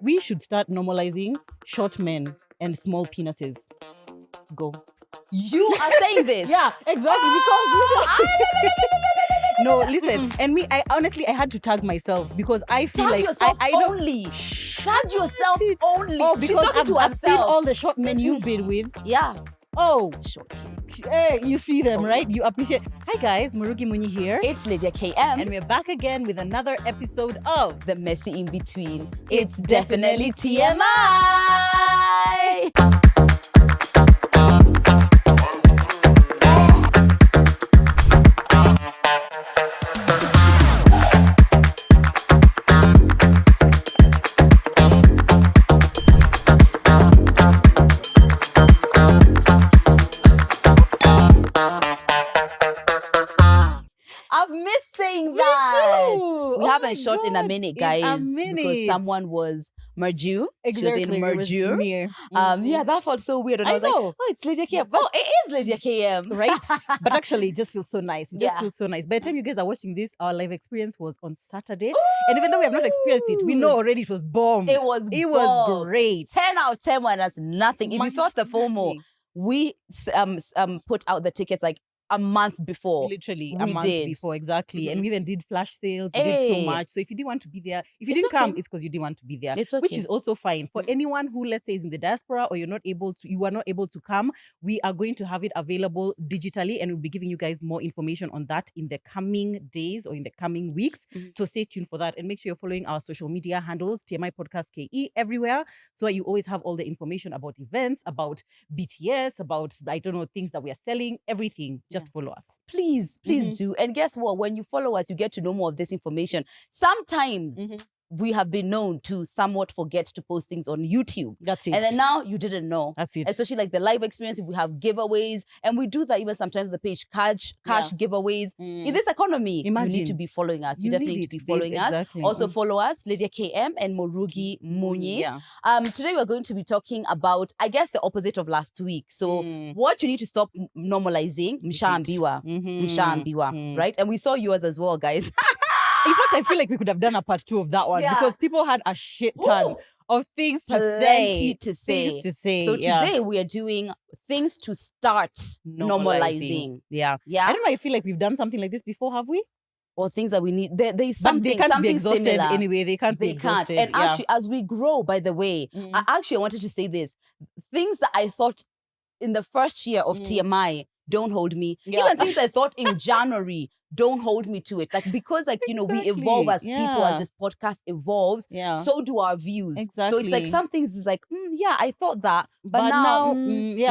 We should start normalizing short men and small penises. Go. You are saying this? Yeah, exactly. No, listen. And me, I honestly, I had to tag myself because I feel Tag like yourself I know. only. Tag yourself It. only. Oh, She's because talking to I've seen herself. all the short men you've been with. Yeah. Oh, Short kids. hey, you see them, Oh, right? yes. You appreciate. Hi guys, Murugi Muni here. It's Lydia KM. And we're back again with another episode of The Messy In Between. It's It's definitely TMI. I've missed saying that. too. We Oh haven't my shot in a God. minute, In guys. a minute. Because someone was Merju. Exactly. She was in it was Merju. near. Yeah, that felt so weird. And I I was like, know. oh, it's Lydia KM. Oh, it is Lydia KM. Right? But actually, it just feels so nice. It just Yeah. feels so nice. By the time you guys are watching this, our live experience was on Saturday. And even though we have not experienced it, we know already it was bomb. It was was great. 10 out of 10 was nothing. If you felt the FOMO, we put out the tickets like a month before. Literally a We month did. before, exactly. And Mhm. we even did flash sales. We did so Hey. much. So if you didn't want to be there, if you It's didn't come, okay. it's because you didn't want to be there. It's Which okay. is also fine. For Mm. anyone who, let's say, is in the diaspora or you are not able to come, we are going to have it available digitally and we'll be giving you guys more information on that in the coming days or in the coming weeks. Mhm. So stay tuned for that and make sure you're following our social media handles, TMI Podcast KE, everywhere. So that you always have all the information about events, about BTS, about, I don't know, things that we are selling, everything. Just follow us. Please Mhm. do. And guess what? When you follow us, you get to know more of this information. Sometimes Mhm. we have been known to somewhat forget to post things on YouTube. That's it. And then now you didn't know. That's it. Especially like the live experience, if we have giveaways, and we do that even sometimes the page cash giveaways. In this economy, you Imagine. need to be following us. You, You definitely need need to it, be babe. following us. Exactly. Also follow us, Lydia KM and Murugi Muni. Yeah. Today we're going to be talking about, I guess, the opposite of last week. So Mm. what you need to stop normalizing, Mshaambiwa. Mhm. Right? And we saw yours as well, guys. In fact, I feel like we could have done a part 2 of that one Yeah. because people had a shit ton Ooh. of things to Plenty say. to Things say. to say. So yeah. today we are doing things to start normalizing. Yeah. Yeah. I don't know. I feel like we've done something like this before, have we? Or things that we need. There's But something, they can't something be exhausted similar. anyway. They can't be They can't. exhausted. And yeah. actually, as we grow, by the way, Mm. I wanted to say this. Things that I thought in the first year of TMI don't hold me. Yeah. Even things I thought in January don't hold me to it. Like, because like, we evolve as Exactly. people, Yeah. as this podcast evolves, Yeah. so do our views. So it's like Exactly. some things is like, yeah, I thought that. But now, not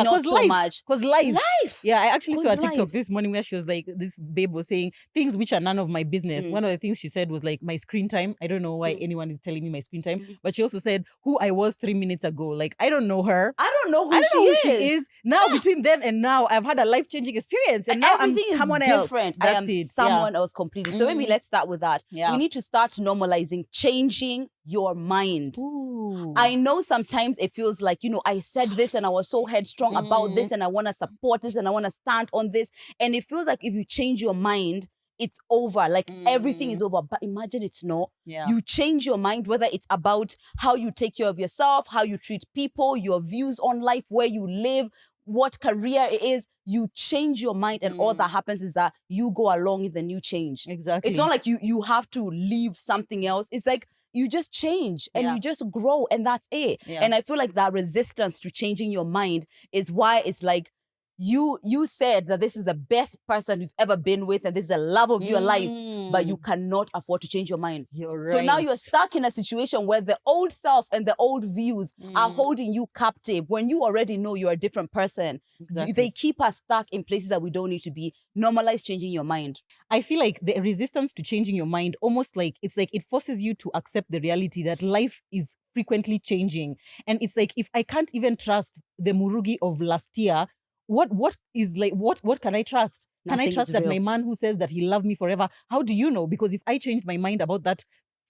because so life, much. because life. Life. Yeah, I actually saw a 'Cause TikTok life. this morning where she was like, this babe was saying things which are none of my business. Mm. One of the things she said was like my screen time. I don't know why anyone is telling me my screen time, Mhm. but she also said who I was 3 minutes ago. Like, I don't know her. I don't know who, I don't know who she she is. Now, between then and now, I've had a life-changing experience. And now Everything I'm is someone different. else. I am someone else completely. So maybe Mhm. let's start with that. Yeah. We need to start normalizing, changing your mind. Ooh. I know sometimes it feels like, I said this and I was so headstrong about this and I want to support this and I want to stand on this. And it feels like if you change your mind, it's over. Like everything is over. But imagine it's not. Yeah. You change your mind, whether it's about how you take care of yourself, how you treat people, your views on life, where you live, what career it is. You change your mind and all that happens is that you go along with the new change. Exactly. It's not like you have to leave something else. It's like you just change and Yeah. you just grow and that's it. Yeah. And I feel like that resistance to changing your mind is why it's like you said that this is the best person you've ever been with and this is the love of your life, but you cannot afford to change your mind. You're right. So now you're stuck in a situation where the old self and the old views are holding you captive when you already know you're a different person. Exactly. They keep us stuck in places that we don't need to be. Normalize changing your mind. I feel like the resistance to changing your mind almost like it's like it forces you to accept the reality that life is frequently changing. And it's like if I can't even trust the Murugi of last year, what can I trust? Can I Nothing trust is that real. my man who says that he loved me forever? How do you know? Because if I changed my mind about that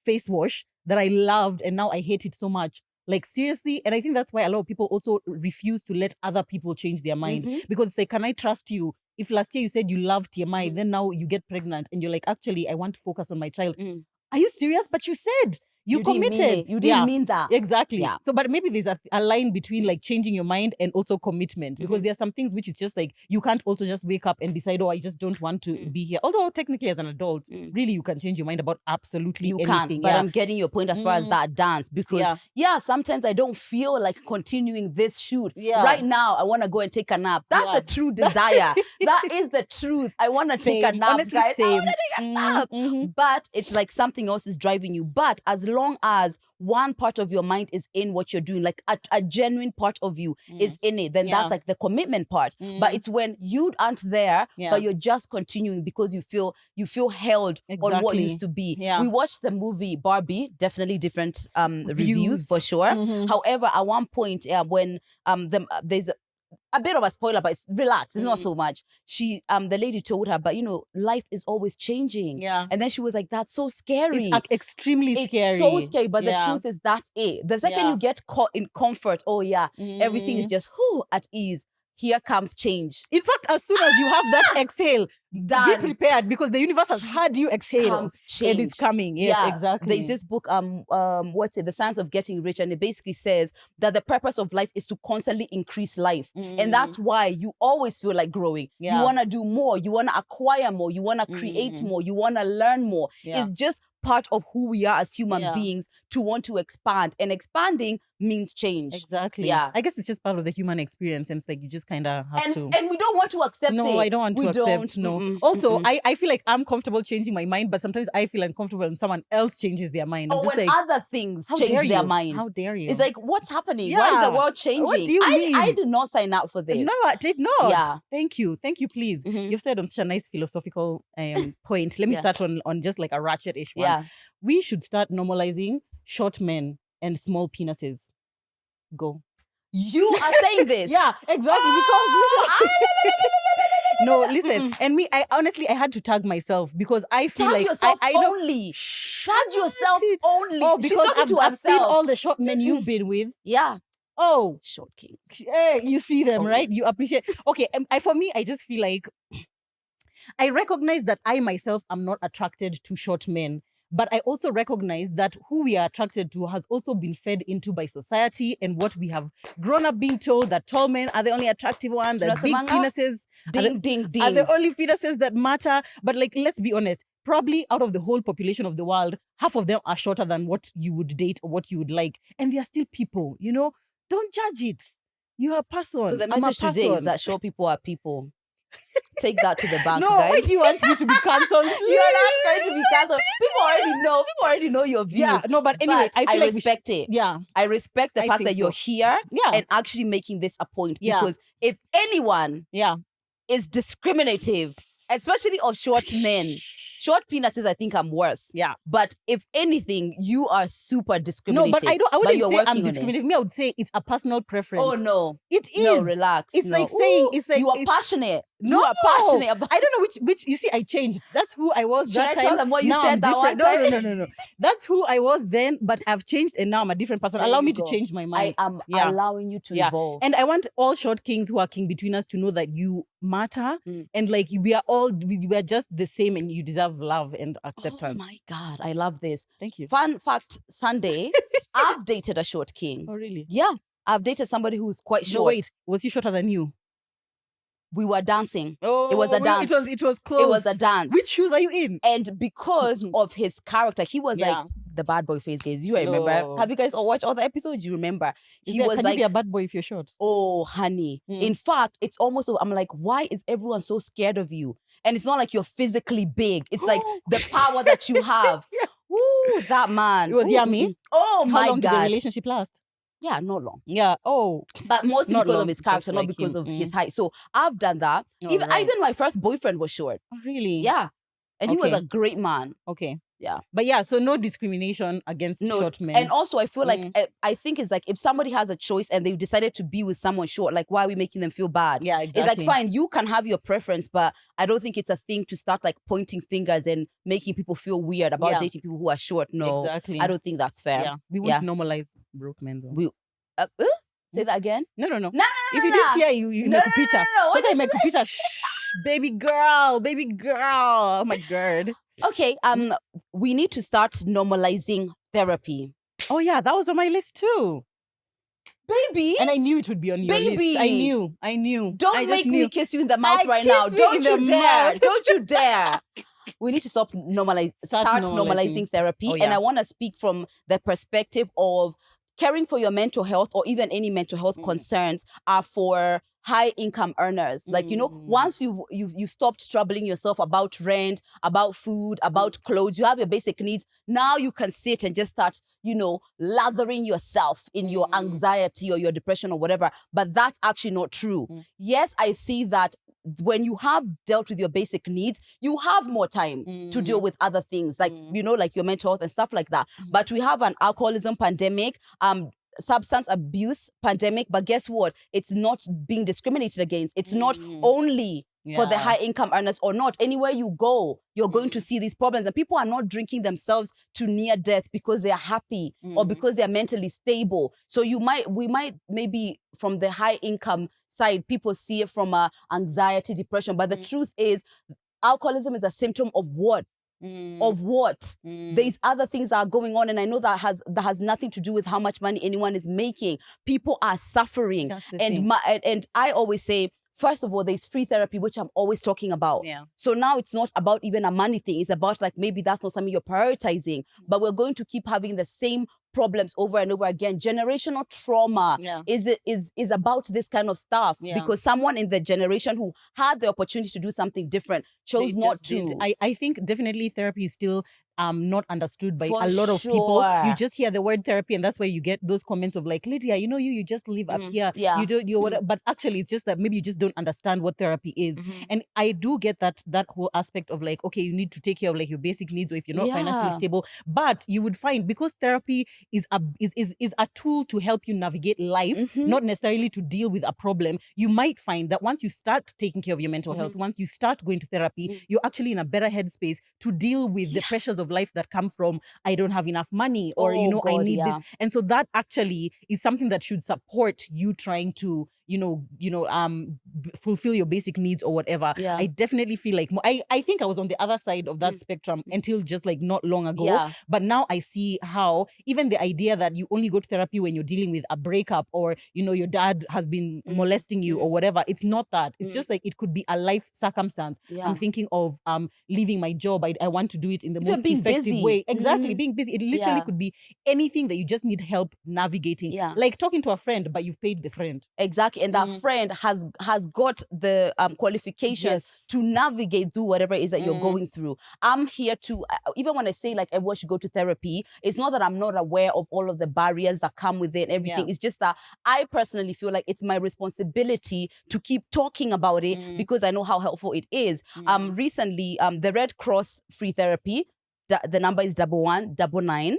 face wash that I loved and now I hate it so much, like seriously, and I think that's why a lot of people also refuse to let other people change their mind because it's like, can I trust you? If last year you said you loved TMI, then now you get pregnant and you're like, actually, I want to focus on my child. Are you serious? But you said You didn't mean committed. it. You didn't mean that. Exactly. Yeah. So, but maybe there's a line between like changing your mind and also commitment, because there are some things which is just like you can't also just wake up and decide, oh, I just don't want to be here. Although technically as an adult, really you can change your mind about absolutely anything. But I'm getting your point as far as that dance, because sometimes I don't feel like continuing this shoot. Right now, I want to go and take a nap. That's a true desire. That is the truth. I want to take a nap, honestly, guys. same. I want to take a nap. But it's like something else is driving you. But as long as one part of your mind is in what you're doing, like a genuine part of you is in it, then that's like the commitment part. But it's when you aren't there, but you're just continuing because you feel held on what used to be. We watched the movie Barbie, definitely different reviews for sure. However, at one point when there's a bit of a spoiler, but it's relaxed. It's not so much. The lady told her, but life is always changing. Yeah. And then she was like, that's so scary. It's extremely scary. It's so scary. But the truth is that's it. The second you get caught in comfort, everything is just at ease. Here comes change. In fact, as soon as you have that exhale, Done. be prepared, because the universe has heard you exhale. Comes change. And it's coming. Yes, exactly. There's this book, The Science of Getting Rich, and it basically says that the purpose of life is to constantly increase life. And that's why you always feel like growing. You want to do more. You want to acquire more. You want to create more. You want to learn more. It's just part of who we are as human beings to want to expand, and expanding means change. Exactly. Yeah. I guess it's just part of the human experience, and it's like you just kind of have to. And we don't want to accept it. No, I don't want to accept. No. Also, I feel like I'm comfortable changing my mind, but sometimes I feel uncomfortable when someone else changes their mind. Or when other things change their mind. How dare you? It's like, what's happening? Why is the world changing? What do you mean? I did not sign up for this. No, I did not. Yeah. Thank you, please. You've said on such a nice philosophical point. Let me start on just like a ratchet-ish one. Yeah. We should start normalizing short men and small penises. Go. You are saying this? Yeah, exactly. Because listen, no, listen. And me, I honestly had to tag myself, because I feel tag like yourself I only. Tag yourself only. Oh, She's because talking to I've seen herself. all the short men you've been with. Yeah. Oh, short kings. Hey, you see them, right? Yes. You appreciate. Okay, for me, I just feel like I recognize that I myself am not attracted to short men. But I also recognize that who we are attracted to has also been fed into by society and what we have grown up being told, that tall men are the only attractive ones, that big penises are the only penises that matter. But like, let's be honest, probably out of the whole population of the world, half of them are shorter than what you would date or what you would like. And they are still people, Don't judge it. You are a person. So the message today is that short people are people. Take that to the bank, no, guys. why do you want me to be cancelled? You're not going to be cancelled. People already know your views. Yeah, no, but anyway, I feel like respect it. Yeah. I respect the fact that you're here and actually making this a point. Because if anyone is discriminative, especially of short men, short penises, I think I'm worse. Yeah. But if anything, you are super discriminative. No, but I wouldn't say I'm discriminative. Me, I would say it's a personal preference. Oh, no. It is. No, relax. It's like saying, you are passionate. No, you are passionate about. I don't know which. You see, I changed. That's who I was that time. Should I tell them what you now said that one time? No. That's who I was then, but I've changed and now I'm a different person. Allow me to change my mind. I am allowing you to evolve. And I want all short kings who are king between us to know that you matter and like we are just the same and you deserve love and acceptance. Oh my God, I love this. Thank you. Fun fact, Sunday, I've dated a short king. Oh, really? Yeah. I've dated somebody who's quite short. No, wait. Was he shorter than you? We were dancing. Oh, it was a dance. It was close. It was a dance. Which shoes are you in? And because of his character, he was like the bad boy face, guys. You remember? Oh. Have you guys all watched all the episodes? You remember? Can you be a bad boy if you're short? Oh, honey. In fact, it's almost, I'm like, why is everyone so scared of you? And it's not like you're physically big. It's like the power that you have. Ooh, that man. It was yummy. Oh, my God. How long did the relationship last? Yeah, not long. Yeah. Oh. But mostly Not because long, of his character, just not like because him. of his height. So I've done that. Even my first boyfriend was short. Oh, really? Yeah. And he was Okay. a great man. Okay. Yeah. But yeah, so no discrimination against short men. And also I feel like, I think it's like if somebody has a choice and they've decided to be with someone short, like why are we making them feel bad? Yeah, exactly. It's like, fine, you can have your preference, but I don't think it's a thing to start like pointing fingers and making people feel weird about dating people who are short. No, exactly. I don't think that's fair. Yeah. We won't normalize broke men though. Say that again? No. No, If you didn't hear, you make a picture. What I make a picture. Shh, baby girl. Oh my God. Okay, we need to start normalizing Therapy. Oh yeah, that was on my list too. Baby. And I knew it would be on your Baby. list. I knew. I Don't just make knew. me kiss you in the mouth right kiss now. me Don't in you the dare. mouth. Don't you dare. We need to start Start normalizing therapy. Oh, And yeah. I want to speak from the perspective of caring for your mental health, or even any mental health concerns, are for high income earners. Like, you know, once you've stopped troubling yourself about rent, about food, about clothes, you have your basic needs. Now you can sit and just start, you know, lathering yourself in your anxiety or your depression or whatever. But that's actually not true. Yes, I see that when you have dealt with your basic needs, you have more time to deal with other things, like, you know, like your mental health and stuff like that. But we have an alcoholism pandemic, substance abuse pandemic. But guess what? It's not being discriminated against. It's not only for the high income earners or not. Anywhere you go, you're going to see these problems. And people are not drinking themselves to near death because they are happy or because they are mentally stable. So we might maybe from the high income side, people see it from anxiety, depression. But the truth is, alcoholism is a symptom of what? Of what? There's other things that are going on, and I know that has nothing to do with how much money anyone is making. People are suffering. That's the thing. And I always say, first of all, there's free therapy, which I'm always talking about. Yeah. So now it's not about even a money thing. It's about, like, maybe that's not something you're prioritizing, but we're going to keep having the same problems over and over again. Generational trauma is about this kind of stuff, because someone in the generation who had the opportunity to do something different chose not to. I think definitely therapy is still not understood by For a lot of people. sure. You just hear the word therapy, and that's where you get those comments of like, Lydia, you know, you just live up here. Yeah. You don't, you whatever. But actually, it's just that maybe you just don't understand what therapy is. And I do get that whole aspect of like, okay, you need to take care of like your basic needs, or if you're not financially stable. But you would find, because therapy is a tool to help you navigate life, not necessarily to deal with a problem. You might find that once you start taking care of your mental health, once you start going to therapy, you're actually in a better headspace to deal with the pressures of life that come from, I don't have enough money, or you know, I need this. And so that actually is something that should support you trying to, fulfill your basic needs or whatever. I definitely feel like I think I was on the other side of that spectrum until just like not long ago. But now I see how even the idea that you only go to therapy when you're dealing with a breakup, or you know, your dad has been molesting you or whatever, it's not that. It's just like it could be a life circumstance. I'm thinking of leaving my job. I want to do it in the most being effective busy. way. Exactly, being busy. It literally could be anything that you just need help navigating. Like talking to a friend, but you've paid the friend. Exactly. And that friend has got the qualifications to navigate through whatever it is that you're going through. I'm here to, even when I say like everyone should go to therapy, it's not that I'm not aware of all of the barriers that come with it and everything. It's just that I personally feel like it's my responsibility to keep talking about it because I know how helpful it is. Recently, the Red Cross free therapy, the number is 1199.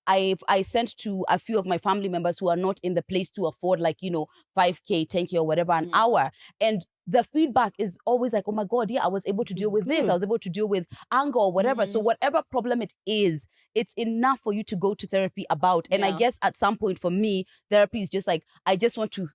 I sent to a few of my family members who are not in the place to afford, like, you know, 5K, 10K or whatever an hour. And the feedback is always like, oh my God, yeah, I was able to deal with this. I was able to deal with anger or whatever. So whatever problem it is, it's enough for you to go to therapy about. And I guess at some point for me, therapy is just like, I just want to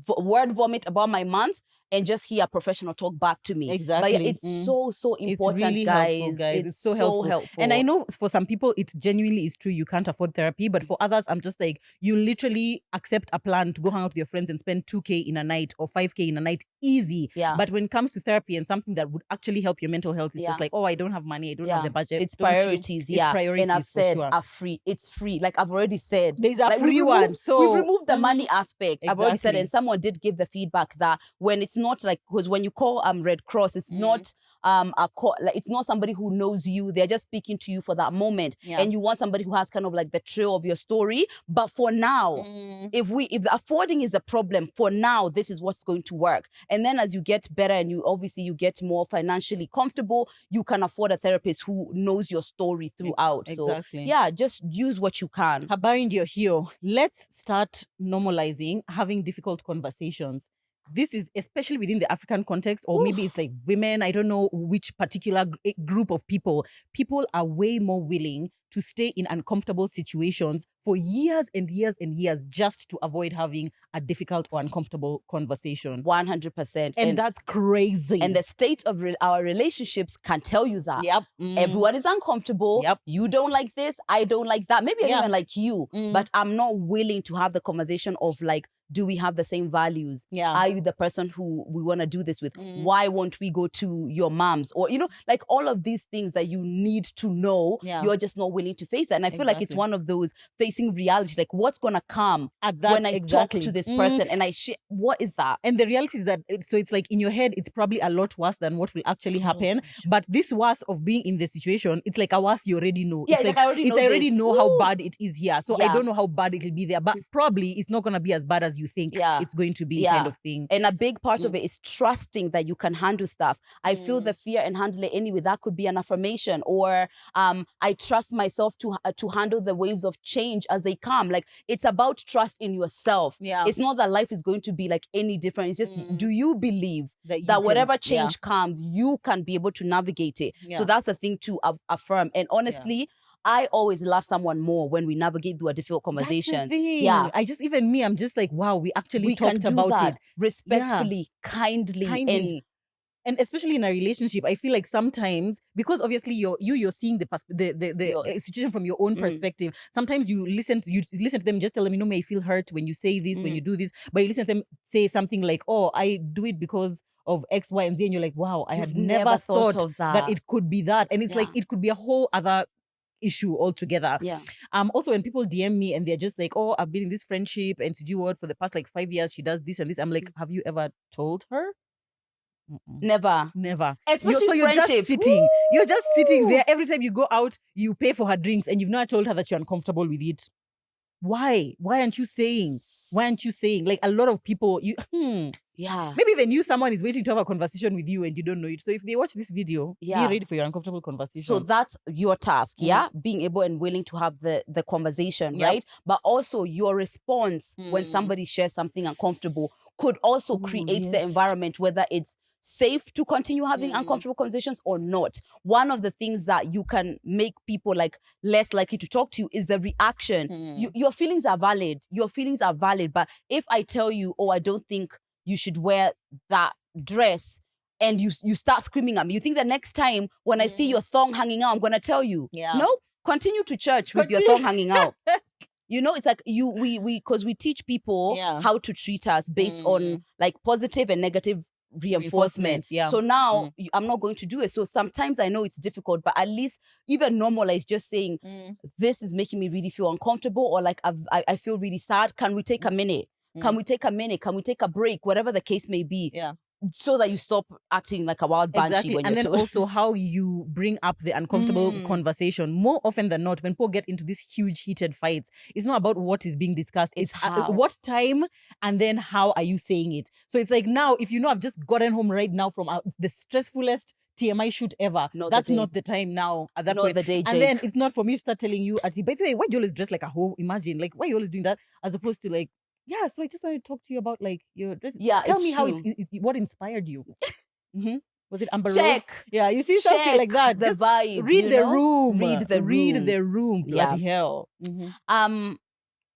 word vomit about my month and just hear a professional talk back to me. Exactly. But yeah, it's so important, it's really guys. helpful, guys. It's so helpful. And I know for some people it genuinely is true, you can't afford therapy, but for others, I'm just like, you literally accept a plan to go hang out with your friends and spend 2K in a night or 5K in a night, easy. But when it comes to therapy and something that would actually help your mental health, it's just like, oh, I don't have money, I don't have the budget. It's priorities. It's priorities. And I've said sure. are free. It's free. Like I've already said, there's a like, free one. So we've removed the money aspect. I've already said, Exactly. and someone did give the feedback that when it's not like, because when you call Red Cross, it's not like, it's not somebody who knows you. They're just speaking to you for that moment, and you want somebody who has kind of like the trail of your story. But for now, if the affording is a problem, for now this is what's going to work. And then as you get better and you get more financially comfortable, you can afford a therapist who knows your story throughout. Exactly. So yeah, just use what you can. Habari ndio hiyo. Let's start normalizing having difficult conversations. This is especially within the African context, or maybe it's like women. I don't know which particular group of people. People are way more willing to stay in uncomfortable situations for years and years and years just to avoid having a difficult or uncomfortable conversation. 100%. And that's crazy. And the state of our relationships can tell you that. Yep. Everyone is uncomfortable. Yep. You don't like this. I don't like that. Maybe I don't even like you. Mm. But I'm not willing to have the conversation of like, do we have the same values? Yeah. Are you the person who we want to do this with? Mm. Why won't we go to your mom's? Or, you know, like all of these things that you need to know, Yeah. you're just not willing to face it. And I feel like it's Exactly. one of those facing reality, like what's going to come At that, when I exactly. talk to this person and what is that? And the reality is that, it's like in your head, it's probably a lot worse than what will actually happen. But this worse of being in the situation, it's like a worse you already know. Yeah, it's like I already know I already this. know how bad it is here. So I Yeah. don't know how bad it will be there. But probably it's not going to be as bad as you think it's going to be, kind of thing. And a big part of it is trusting that you can handle stuff. I feel the fear and handle it anyway. That could be an affirmation. Or I trust myself to handle the waves of change as they come. Like, it's about trust in yourself. Yeah. It's not that life is going to be like any different. It's just, do you believe That you that can- whatever change comes, you can be able to navigate it? Yeah. So that's the thing to affirm. And honestly, I always love someone more when we navigate through a difficult conversation. That's the thing. Yeah. I'm just like, wow, we actually can talked do about that it respectfully, kindly. And especially in a relationship, I feel like sometimes, because obviously you're seeing the situation from your own perspective. Sometimes you listen to them, just tell them, may feel hurt when you say this, when you do this, but you listen to them say something like, oh, I do it because of X, Y, and Z, and you're like, wow, I had never thought of that it could be that. And it's like, it could be a whole other issue altogether. Yeah. Also, when people DM me and they're just like, oh, I've been in this friendship, and to do what for the past like 5 years, she does this and this. I'm like, have you ever told her? Never. You're Especially just friendships. sitting. You're just sitting there. Every time you go out, you pay for her drinks, and you've not told her that you're uncomfortable with it. Why? Why aren't you saying? Like, a lot of people, Yeah. maybe even someone is waiting to have a conversation with you and you don't know it. So if they watch this video, be ready for your uncomfortable conversation. So that's your task, being able and willing to have the conversation, Yep. right? But also your response when somebody shares something uncomfortable could also create the environment, whether it's safe to continue having uncomfortable conversations or not. One of the things that you can make people like less likely to talk to you is the reaction. Your feelings are valid. But if I tell you, oh, I don't think you should wear that dress, and you start screaming at me, you think the next time when I see your thong hanging out, I'm gonna tell you, no, continue to church with your thong hanging out. It's like because we teach people how to treat us based on like positive and negative reinforcement. So now I'm not going to do it. So sometimes I know it's difficult, but at least even normalize just saying, this is making me really feel uncomfortable, or like I feel really sad. Can we take a minute? Can we take a minute? Can we take a break? Whatever the case may be. Yeah. So that you stop acting like a wild banshee. Exactly. When And you're then also how you bring up the uncomfortable conversation. More often than not, when people get into these huge heated fights, it's not about what is being discussed. It's how. What time, and then how are you saying it. So it's like, now, if I've just gotten home right now from the stressfulest TMI shoot ever, that's not the time now at that point. The day, Jake. And then it's not for me to start telling you, by the way, why do you always dress like a hoe? Imagine, like, why are you always doing that? As opposed to like, yeah, so I just want to talk to you about like your dress. Yeah, tell me true. how what inspired you. Was it Amber Check. Rose? Yeah, you see something like that. The just vibe. Read the room. Read the room. Bloody hell.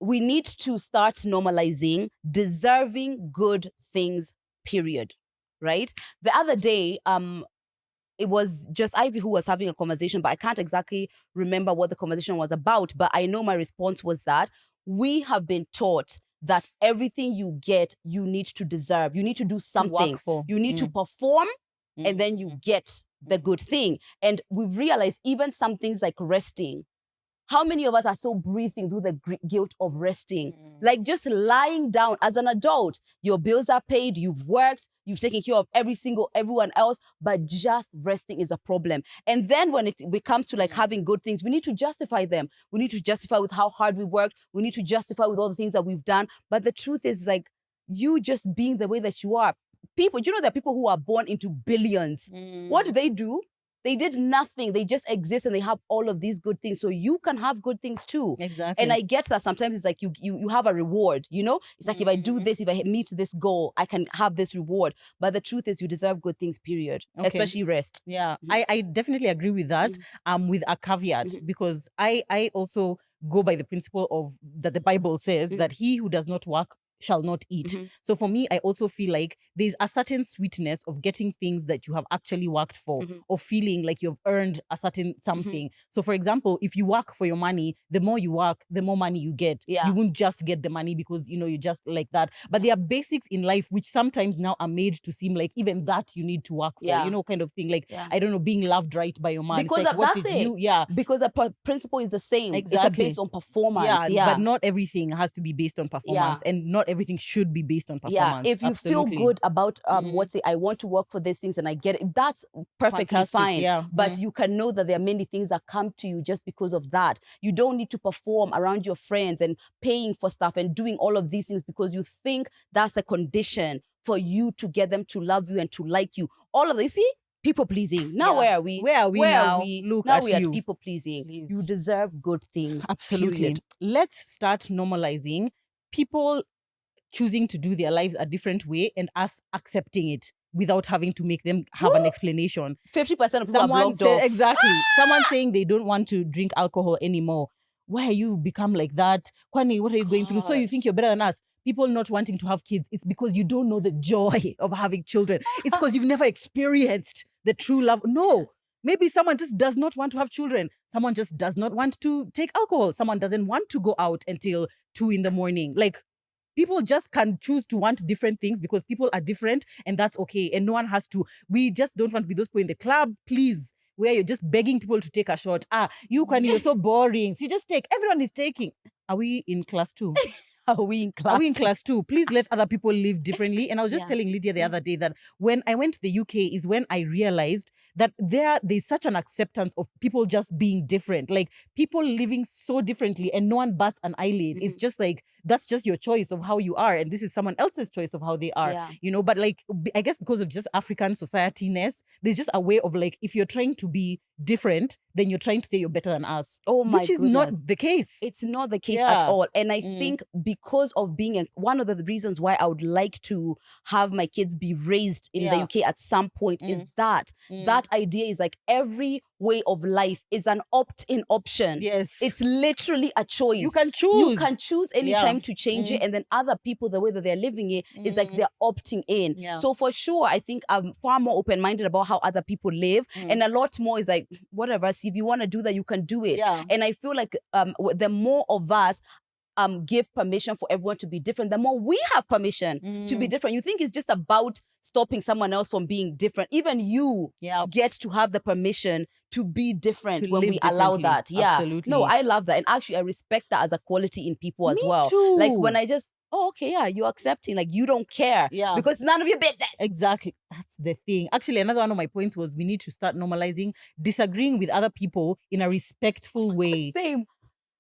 We need to start normalizing deserving good things, period. Right? The other day, it was just Ivy who was having a conversation, but I can't exactly remember what the conversation was about. But I know my response was that we have been taught that everything you get, you need to deserve. You need to do something. work for. You need to perform, and then you get the good thing. And we've realized even some things like resting. How many of us are still breathing through the guilt of resting? Like just lying down as an adult. Your bills are paid, you've worked, you've taken care of everyone else, but just resting is a problem. And then when it comes to like having good things, we need to justify them. We need to justify with how hard we worked. We need to justify with all the things that we've done. But the truth is, like, you just being the way that you are. People, there are people who are born into billions. What do? They did nothing. They just exist and they have all of these good things. So you can have good things too. Exactly. And I get that sometimes it's like you have a reward, you know? It's like if I do this, if I meet this goal, I can have this reward. But the truth is you deserve good things, period. Okay. Especially rest. Yeah, I definitely agree with that. With a caveat, because I also go by the principle of that the Bible says that he who does not work shall not eat. So for me, I also feel like there's a certain sweetness of getting things that you have actually worked for, or feeling like you've earned a certain something. So for example, if you work for your money, the more you work, the more money you get. Yeah. You won't just get the money because, you know, you just like that. But there are basics in life which sometimes now are made to seem like even that you need to work for, you know, kind of thing. Like, I don't know, being loved right by your man. Because it's like, what that's did it. you, yeah. Because the principle is the same. Exactly. It's based on performance. Yeah. But not everything has to be based on performance, and not everything should be based on performance. Yeah, if you Absolutely. feel good about what's it, I want to work for these things and I get it, that's perfectly Fantastic, fine. yeah. But you can know that there are many things that come to you just because of that. You don't need to perform around your friends and paying for stuff and doing all of these things because you think that's a condition for you to get them to love you and to like you. All of this, see? People pleasing. Now where are we? Where are we now? Look now at we are you. people pleasing. Please. You deserve good things. Absolutely. Period. Let's start normalizing people choosing to do their lives a different way and us accepting it without having to make them have an explanation. 50% of people are blocked off. Exactly. Someone saying they don't want to drink alcohol anymore. Why are you become like that? Kwani, what are you going through? So you think you're better than us? People not wanting to have kids, it's because you don't know the joy of having children. It's because you've never experienced the true love. No. Maybe someone just does not want to have children. Someone just does not want to take alcohol. Someone doesn't want to go out until 2 a.m. Like, people just can choose to want different things because people are different, and that's okay. And no one has to. We just don't want to be those people in the club, please, where you're just begging people to take a shot. You're so boring. So you just take. Everyone is taking. Are we in class 2? Are we in class? Are we in class 2? Please let other people live differently. And I was just telling Lydia the other day that when I went to the UK is when I realized that there's such an acceptance of people just being different. Like, people living so differently and no one bats an eyelid. It's just like, that's just your choice of how you are. And this is someone else's choice of how they are, you know? But like, I guess because of just African society-ness, there's just a way of like, if you're trying to be different, then you're trying to say you're better than us. Oh my Which is goodness. not the case. It's not the case at all. And I think because of being one of the reasons why I would like to have my kids be raised in the UK at some point is that idea is like every way of life is an opt-in option. Yes. It's literally a choice. You can choose. You can choose anytime to change it. And then other people, the way that they're living it is like they're opting in. Yeah. So for sure, I think I'm far more open-minded about how other people live. And a lot more is like, whatever, see, if you want to do that, you can do it. Yeah. And I feel like the more of us give permission for everyone to be different, the more we have permission to be different. You think it's just about stopping someone else from being different. Even you get to have the permission to be different when we allow that. Yeah. Absolutely. No, I love that. And actually, I respect that as a quality in people as well. Too. Like when I just, okay, yeah, you're accepting, like you don't care. Yeah. Because none of your business. Exactly. That's the thing. Actually, another one of my points was we need to start normalizing disagreeing with other people in a respectful way. Same.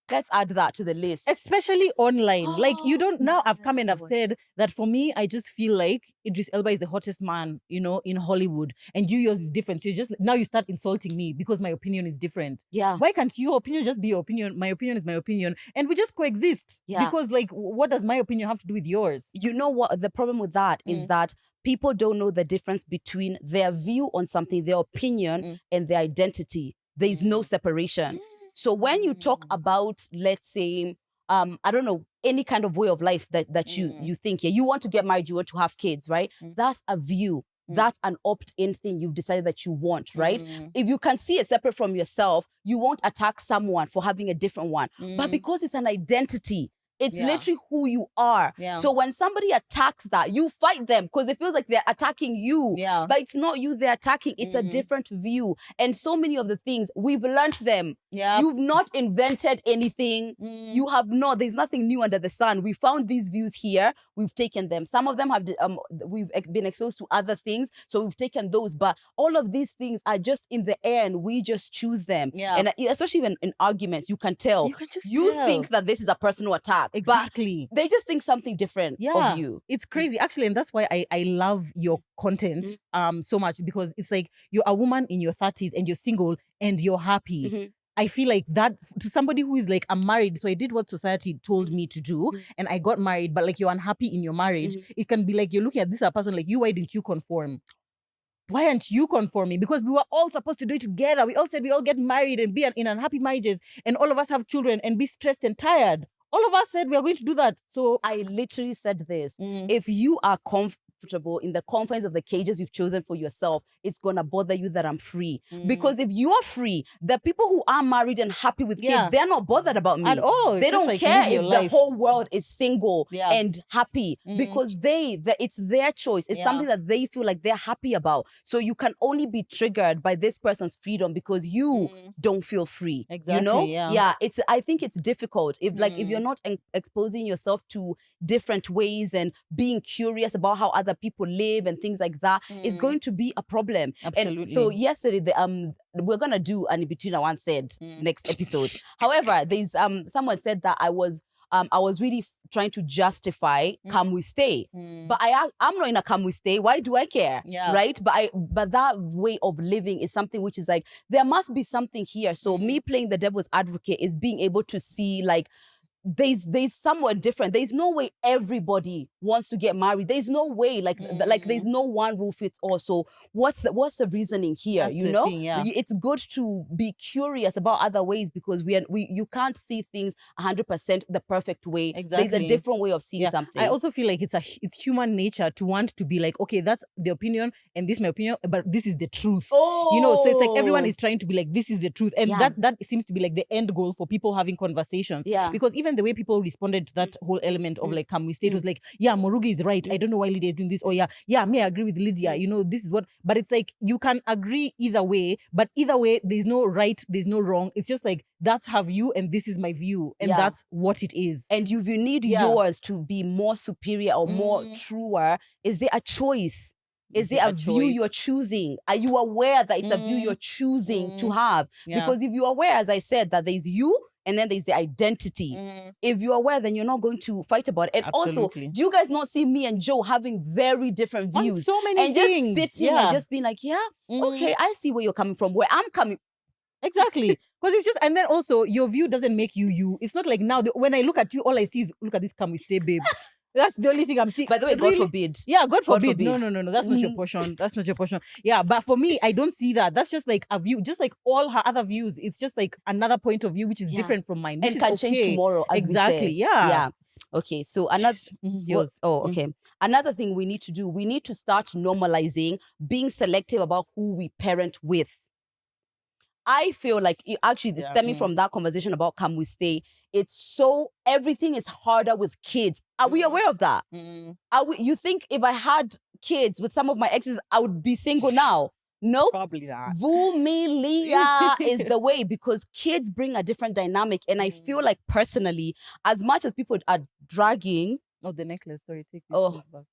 Let's add that to the list. Especially online. Like, you don't, now I've come and I've said that for me, I just feel like Idris Elba is the hottest man, you know, in Hollywood. And yours is different. So now you start insulting me because my opinion is different. Yeah. Why can't your opinion just be your opinion? My opinion is my opinion. And we just coexist. Yeah. Because like, what does my opinion have to do with yours? You know what? The problem with that is that people don't know the difference between their view on something, their opinion, and their identity. There is no separation. So when you talk about, let's say, I don't know, any kind of way of life that you think, you want to get married, you want to have kids, right? That's a view. That's an opt-in thing you've decided that you want, right? If you can see it separate from yourself, you won't attack someone for having a different one. But because it's an identity, it's literally who you are. Yeah. So when somebody attacks that, you fight them because it feels like they're attacking you. Yeah. But it's not you they're attacking. It's a different view. And so many of the things, we've learned them. Yeah. You've not invented anything. You have not. There's nothing new under the sun. We found these views here. We've taken them. Some of them have we've been exposed to other things. So we've taken those. But all of these things are just in the air and we just choose them. Yeah. And especially even in arguments, you can tell. You can just tell. Think that this is a personal attack. back. Exactly. But they just think something different of you. It's crazy. Actually, and that's why I love your content so much, because it's like you're a woman in your 30s and you're single and you're happy. I feel like that to somebody who is like, I'm married, so I did what society told me to do and I got married, but like you're unhappy in your marriage. It can be like you're looking at this person like, why didn't you conform? Why aren't you conforming? Because we were all supposed to do it together. We all said we all get married and be in unhappy marriages and all of us have children and be stressed and tired. All of us said we are going to do that. So I literally said this. If you are comfortable in the confines of the cages you've chosen for yourself, it's gonna bother you that I'm free. Because if you are free, the people who are married and happy with kids, they're not bothered about me at all. They don't like care if life. the whole world is single and happy, because it's their choice. It's something that they feel like they're happy about. So you can only be triggered by this person's freedom because you don't feel free. Exactly. You know? Yeah. I think it's difficult if if you're not exposing yourself to different ways and being curious about how other people live and things like that, it's going to be a problem. Absolutely. And so yesterday, we're gonna do an in between I once said next episode. However, there's someone said that I was really trying to justify come we stay, but I'm not in a come we stay. Why do I care? Right? But that way of living is something which is like there must be something here. So me playing the devil's advocate is being able to see like there's somewhat different. There's no way everybody wants to get married. There's no way like there's no one rule fits all. So what's the reasoning here? That's you the know, thing, it's good to be curious about other ways because you can't see things 100% the perfect way. Exactly. There's a different way of seeing something. I also feel like it's human nature to want to be like, okay, that's the opinion and this is my opinion, but this is the truth. You know, so it's like everyone is trying to be like, this is the truth, and that seems to be like the end goal for people having conversations. Because even the way people responded to that whole element of like, can we stay? It was like, Murugi is right. I don't know why Lydia is doing this. Or may I agree with Lydia. You know, this is what. But it's like you can agree either way. But either way, there's no right, there's no wrong. It's just like that's her view and this is my view, and that's what it is. And if you need yours to be more superior or more truer, is there a choice? Is it a view you're choosing? Are you aware that it's a view you're choosing to have? Because if you're aware, as I said, that there's you and then there's the identity. If you're aware, then you're not going to fight about it. And also, do you guys not see me and Joe having very different views? On so many things. Just sitting and just being like, okay, I see where you're coming from. Where I'm coming. Exactly. Because it's just, and then also your view doesn't make you you. It's not like now, when I look at you, all I see is, look at this, can we stay, babe? That's the only thing I'm seeing. By the way, really, God forbid. Yeah, God forbid. No. That's not your portion. That's not your portion. Yeah, but for me, I don't see that. That's just like a view, just like all her other views. It's just like another point of view, which is different from mine. Which and can change tomorrow, as exactly. We said. Yeah. Okay, so another another thing we need to do, we need to start normalizing being selective about who we parent with. I feel like actually stemming from that conversation about can we stay, everything is harder with kids. Are we aware of that? You think if I had kids with some of my exes, I would be single now? No, probably not. Vumilia is the way, because kids bring a different dynamic. And I feel like personally, as much as people are dragging... Oh, the necklace. Sorry, take this back.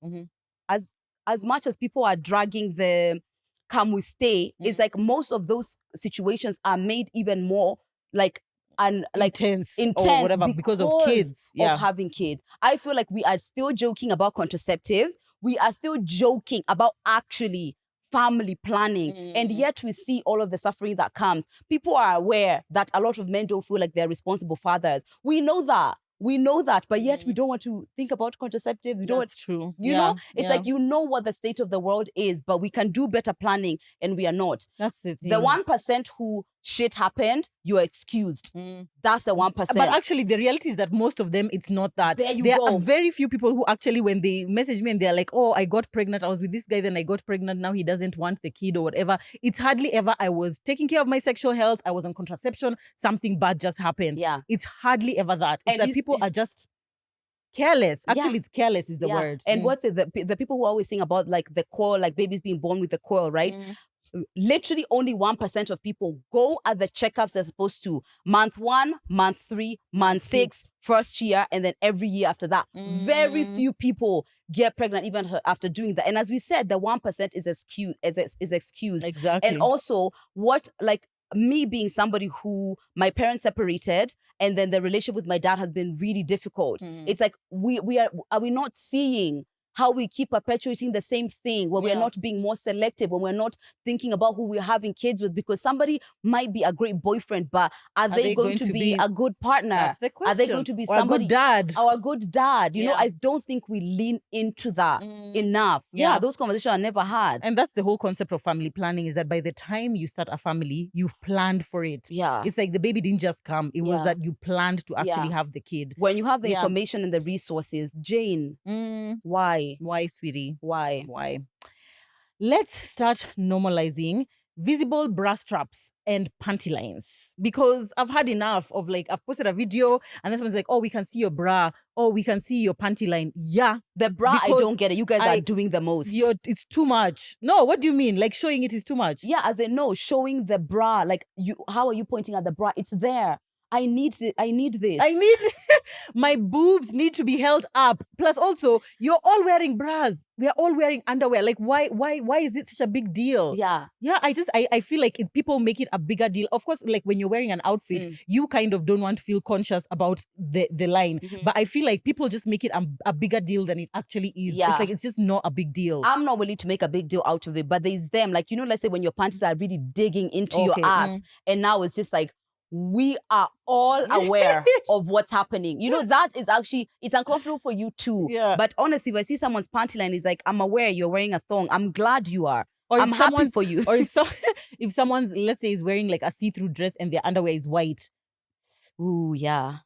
As much as people are dragging the can we stay, it's like most of those situations are made even more intense or whatever because of kids. Of having kids. I feel like we are still joking about contraceptives. We are still joking about actually family planning. And yet we see all of the suffering that comes. People are aware that a lot of men don't feel like they're responsible fathers. We know that, but yet we don't want to think about contraceptives. That's true. You know, it's like, you know what the state of the world is, but we can do better planning and we are not. That's the thing. The 1% who shit happened, you're excused. That's the 1%. But actually, the reality is that most of them, it's not that. There are very few people who actually, when they message me and they're like, oh, I got pregnant. I was with this guy, then I got pregnant. Now he doesn't want the kid or whatever. It's hardly ever I was taking care of my sexual health. I was on contraception. Something bad just happened. It's hardly ever that. It's that people are just careless. Actually, it's careless is the word. And what's it? The people who always sing about like the coil, like babies being born with the coil, right? Literally only 1% of people go at the checkups they're supposed to. Month 1, month 3, month 6, first year, and then every year after that. Very few people get pregnant even after doing that. And as we said, the 1% is excused. Exactly. And also, me being somebody who my parents separated, and then the relationship with my dad has been really difficult. It's like are we not seeing how we keep perpetuating the same thing, when we're not being more selective, when we're not thinking about who we're having kids with? Because somebody might be a great boyfriend, but are they going to be a good partner? That's the question. Are they going to be or somebody, a good dad? or a good dad? You know, I don't think we lean into that enough. Yeah, those conversations are never had. And that's the whole concept of family planning, is that by the time you start a family, you've planned for it. Yeah. It's like the baby didn't just come. It was that you planned to actually have the kid. When you have the information and the resources, Jane, why? Why, sweetie? Why? Let's start normalizing visible bra straps and panty lines, because I've had enough of, like, I've posted a video and then someone's like, oh, we can see your bra, oh, we can see your panty line. Yeah, the bra, I don't get it. You guys are doing the most. It's too much. No, what do you mean? Like, showing it is too much? Yeah, as in, no, showing the bra. Like, how are you pointing at the bra? It's there. I need this. I need my boobs need to be held up. Plus, also, you're all wearing bras. We are all wearing underwear. Like, why is it such a big deal? Yeah. I feel like people make it a bigger deal. Of course, like when you're wearing an outfit, you kind of don't want to feel conscious about the line. But I feel like people just make it a bigger deal than it actually is. Yeah. It's like, it's just not a big deal. I'm not willing to make a big deal out of it, but there's them. Like, you know, let's say when your panties are really digging into your ass, and now it's just like, we are all aware of what's happening. You know, that is actually, it's uncomfortable for you too. Yeah. But honestly, when I see someone's panty line, it's like, I'm aware you're wearing a thong. I'm glad you are. Or I'm happy for you. Or if someone's, let's say, is wearing like a see-through dress and their underwear is white. Ooh, yeah.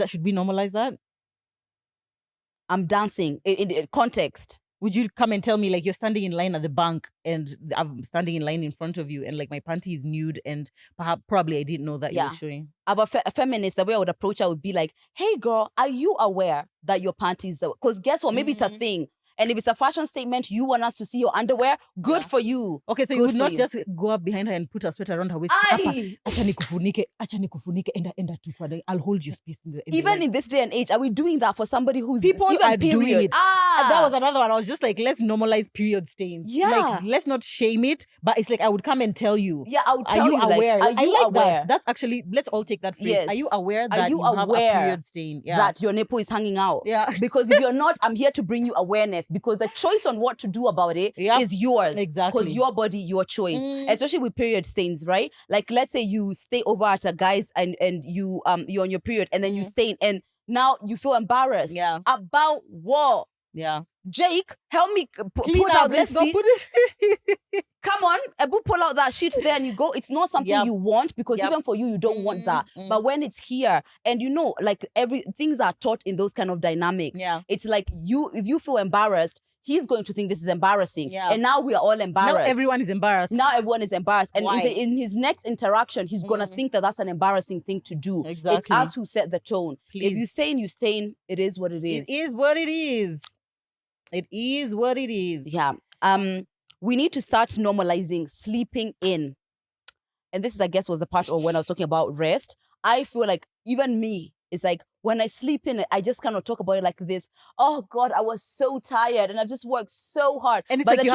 Should we normalize that? I'm dancing. In context. Would you come and tell me, like, you're standing in line at the bank and I'm standing in line in front of you and like my panty is nude and probably I didn't know that you were showing? A feminist, the way I would approach her would be like, hey girl, are you aware that your panties are... Because guess what? Maybe it's a thing. And if it's a fashion statement, you want us to see your underwear, good for you. Okay, so you would not just go up behind her and put a sweater around her waist. Acha nikufunike, enda tu kwa I'll hold you space in the even in this day and age, are we doing that for somebody who's people even are doing it? That was another one. I was just like, let's normalize period stains. Yeah. Like, let's not shame it, but it's like I would come and tell you. Yeah, I would tell you. Are you aware? Like, are you aware? That. That's actually, let's all take that phrase. Yes. Are you aware that you have a period stain? Yeah. That your nipple is hanging out? Yeah. Because if you're not, I'm here to bring you awareness, because the choice on what to do about it is yours. Exactly. Because your body, your choice. Especially with period stains, right? Like, let's say you stay over at a guy's and you're on your period and then you stain and now you feel embarrassed. Yeah. About what? Yeah. Jake, help me put out this. Let's go put it. Come on, Ebu, pull out that sheet there and you go. It's not something you want, because even for you, you don't want that. But when it's here, and you know, like things are taught in those kind of dynamics. Yeah. It's like if you feel embarrassed, he's going to think this is embarrassing. Yeah. And now we are all embarrassed. Now everyone is embarrassed. And in his next interaction, he's going to think that that's an embarrassing thing to do. Exactly. It's us who set the tone. Please. If you stain, you stain. It is what it is. It is what it is. It is what it is. Yeah. We need to start normalizing sleeping in. And this is, I guess, was the part of when I was talking about rest. I feel like even me, it's like when I sleep in, I just cannot talk about it like this. Oh God, I was so tired and I've just worked so hard. And it's like you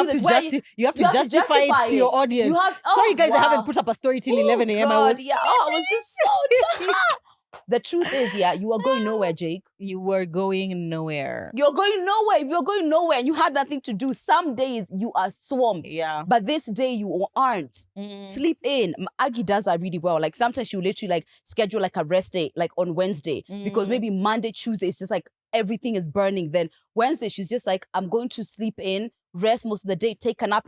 have to justify it to your audience. Sorry guys, I haven't put up a story till 11 a.m. I was just so tired. The truth is, you are going nowhere, Jake. You were going nowhere. You're going nowhere. If you're going nowhere and you had nothing to do, some days you are swamped. Yeah. But this day you aren't. Sleep in. Aggie does that really well. Like sometimes she'll literally like schedule like a rest day, like on Wednesday. Because maybe Monday, Tuesday, it's just like everything is burning. Then Wednesday, she's just like, I'm going to sleep in, rest most of the day, take a nap.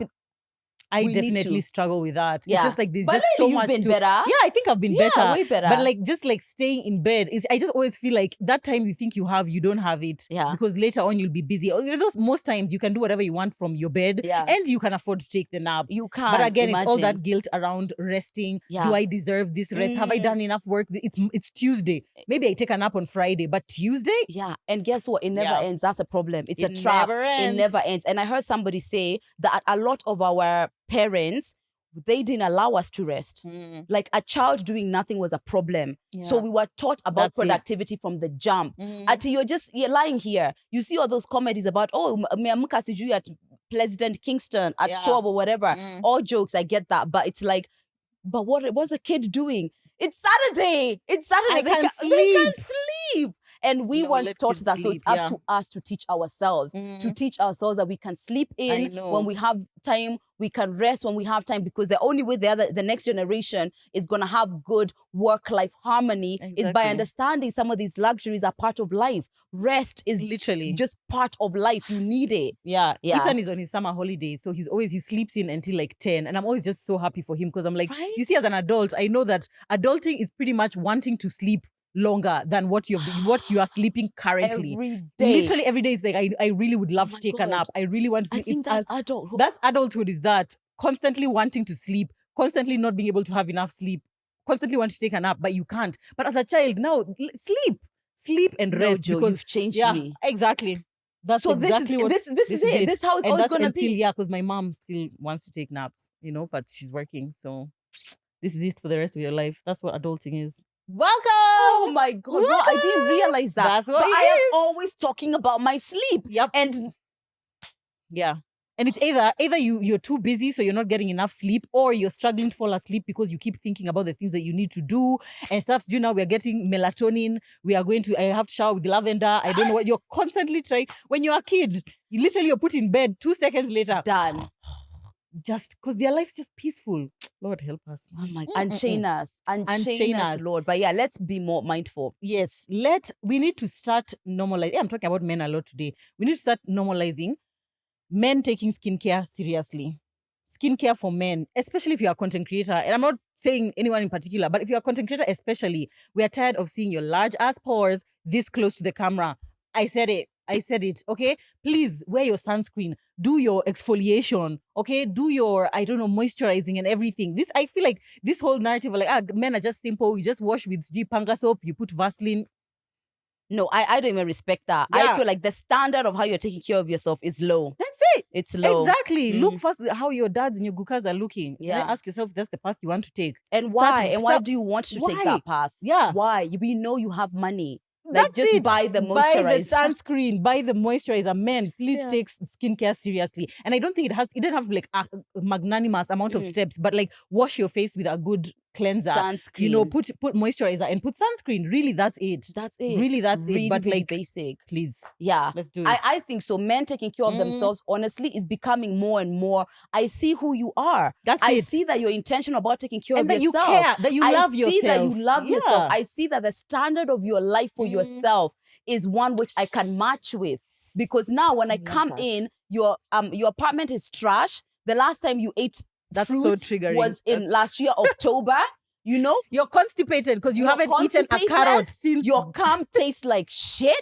I definitely struggle with that. Yeah. It's just like there's but just so much been to... better. Yeah, I think I've been better. Way better. But like just like staying in bed I just always feel like that time you think you don't have it. Yeah. Because later on you'll be busy. Most times you can do whatever you want from your bed. Yeah. And you can afford to take the nap. You can. But again, it's all that guilt around resting. Yeah. Do I deserve this rest? Have I done enough work? It's Tuesday. Maybe I take a nap on Friday, but Tuesday? Yeah. And guess what? It never ends. That's a problem. It's a trap. It never ends. And I heard somebody say that a lot of our parents, they didn't allow us to rest. Like a child doing nothing was a problem. Yeah. So we were taught about productivity from the jump. Until you're lying here. You see all those comedies about, meamka sijui at President Kingston at 12 or whatever. All jokes, I get that. But it's like, But what's the kid doing? It's Saturday. It's Saturday. I They can't they can sleep. sleep. And we No, weren't let taught kids that. So sleep, it's up yeah. to us to teach ourselves, to teach ourselves that we can sleep in know. when we have time, we can rest when we have time, because the only way the next generation is going to have good work-life harmony is by Exactly. understanding some of these luxuries are part of life. Rest is Literally just part of life. You need it. Yeah. Yeah. Ethan is on his summer holiday, so he sleeps in until like 10. And I'm always just so happy for him because I'm like, Right? you see, as an adult, I know that adulting is pretty much wanting to sleep longer than what you are sleeping currently. Every day. Literally every day is like, I really would love Oh to my take a God. nap. I really want to sleep. I think that's adulthood. That's adulthood, is that constantly wanting to sleep, constantly not being able to have enough sleep, constantly want to take a nap, but you can't. But as a child, now sleep and No, rest. Joe, Because you've changed yeah, me. exactly. That's So exactly what this is it. This is how it's and always that's gonna until, be. yeah, because my mom still wants to take naps, but she's working. So this is it for the rest of your life. That's what adulting is. Welcome. Oh my God! Wow, I didn't realize that. That's what but it I am is. always talking about my sleep. Yep. And yeah. And it's either you're too busy, so you're not getting enough sleep, or you're struggling to fall asleep because you keep thinking about the things that you need to do and stuff. So, now we're getting melatonin. I have to shower with lavender. I don't know what. You're constantly trying. When you're a kid, you're put in bed 2 seconds later. done. Just because their life's just peaceful. Lord help us. Oh my! Unchain us, Lord. But yeah, let's be more mindful. Yes, we need to start normalizing. I'm talking about men a lot today. We need to start normalizing men taking skincare seriously. Skincare for men, especially if you're a content creator. And I'm not saying anyone in particular, but if you're a content creator especially, we are tired of seeing your large ass pores this close to the camera. I said it, okay? Please wear your sunscreen, do your exfoliation, okay? Do your, moisturizing and everything. I feel like this whole narrative of like, men are just simple. You just wash with panga soap, you put Vaseline. No, I don't even respect that. Yeah. I feel like the standard of how you're taking care of yourself is low. That's it. It's low. Exactly. Look first how your dads and your gukas are looking. Yeah. And then ask yourself if that's the path you want to take. And why? And why do you want to take that path? Yeah. Why? We know you have money. Like, That's just it. buy the moisturizer. Buy the sunscreen, buy the moisturizer. Men, please take skincare seriously. And I don't think it didn't have like a magnanimous amount of steps, but like wash your face with a good cleanser. Sunscreen. Put moisturizer and put sunscreen. Really, that's it. That's it. Really, that's really, it. But really like, basic. Please. Yeah. Let's do it. I think so. Men taking care of themselves, honestly, is becoming more and more. I see who you are. I see that you're intentional about taking care of yourself. That you care, that you love yourself. I see that you love yourself. I see that the standard of your life for yourself is one which I can match with. Because now when I come in, your apartment is trash. The last time you ate fruits so triggering. Was in last year, October. You're constipated because you haven't eaten a carrot since. Your cum tastes like shit.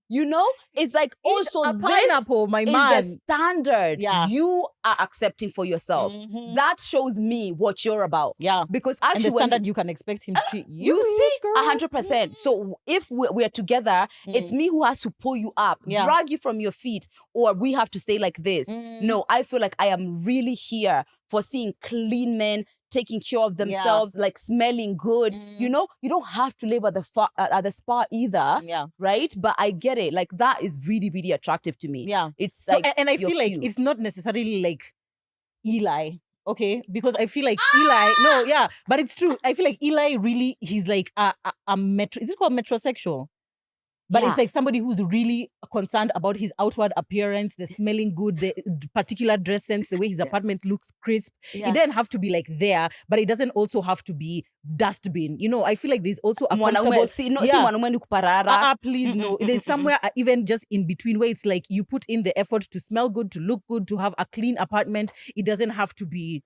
It's like also a pineapple, my man. Is the standard you are accepting for yourself. That shows me what you're about. Yeah. Because actually, and the standard you can expect him to treat you see, 100%. So if we're together, it's me who has to pull you up, drag you from your feet, or we have to stay like this. No, I feel like I am really here for seeing clean men taking care of themselves, like smelling good. You don't have to live at the spa either. Yeah. Right? But I get it. Like that is really, really attractive to me. Yeah. It's like, and I feel like it's not necessarily like Eli. Okay, because I feel like Eli, but it's true. I feel like Eli really, he's like a is it called metrosexual? But it's like somebody who's really concerned about his outward appearance, the smelling good, the particular dress sense, the way his apartment looks crisp. It doesn't have to be like there, but it doesn't also have to be dustbin. I feel like there's also a comfortable... please, no. There's somewhere even just in between where it's like you put in the effort to smell good, to look good, to have a clean apartment. It doesn't have to be...